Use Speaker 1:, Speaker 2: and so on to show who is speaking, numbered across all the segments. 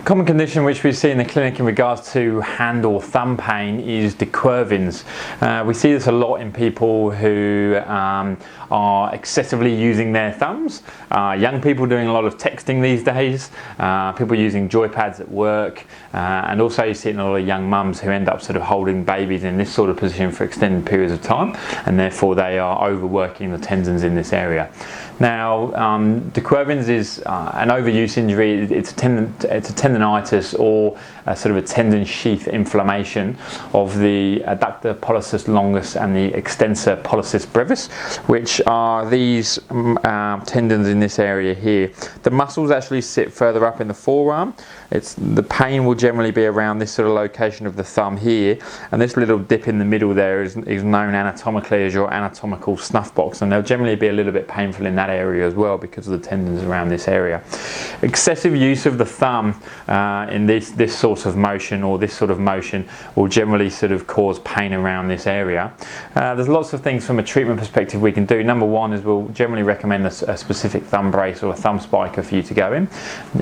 Speaker 1: Common condition which we see in the clinic in regards to hand or thumb pain is DeQuervains. We see this a lot in people who are excessively using their thumbs. Young people doing a lot of texting these days, people using joypads at work, and also you see it in a lot of young mums who end up sort of holding babies in this sort of position for extended periods of time, and therefore they are overworking the tendons in this area. Now, DeQuervains is an overuse injury. It's a tendonitis or a sort of a tendon sheath inflammation of the adductor pollicis longus and the extensor pollicis brevis, which are these tendons in this area here. The muscles actually sit further up in the forearm. The pain will generally be around this sort of location of the thumb here, and this little dip in the middle there is known anatomically as your anatomical snuff box, and they'll generally be a little bit painful in that area as well because of the tendons around this area. Excessive use of the thumb in this sort of motion or this sort of motion will generally sort of cause pain around this area. There's lots of things from a treatment perspective we can do. Number one is we'll generally recommend a specific thumb brace or a thumb spiker for you to go in,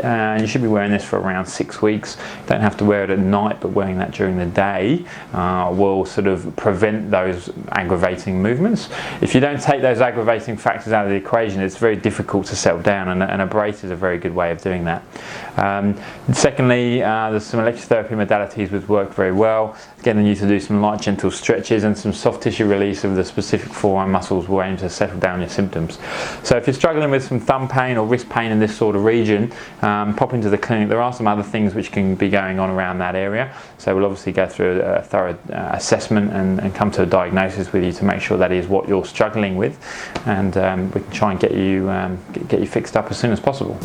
Speaker 1: and you should be wearing this for around 6 weeks. You don't have to wear it at night, but wearing that during the day will sort of prevent those aggravating movements. If you don't take those aggravating factors out of the equation, it's very difficult to settle down, and a brace is a very good way of doing that. Secondly, there's some electrotherapy modalities which work very well. Getting you to do some light gentle stretches and some soft tissue release of the specific forearm muscles will aim to settle down your symptoms. So if you're struggling with some thumb pain or wrist pain in this sort of region, pop into the clinic. There are some other things which can be going on around that area, so we'll obviously go through a thorough assessment and come to a diagnosis with you to make sure that is what you're struggling with, and we can try and get you fixed up as soon as possible.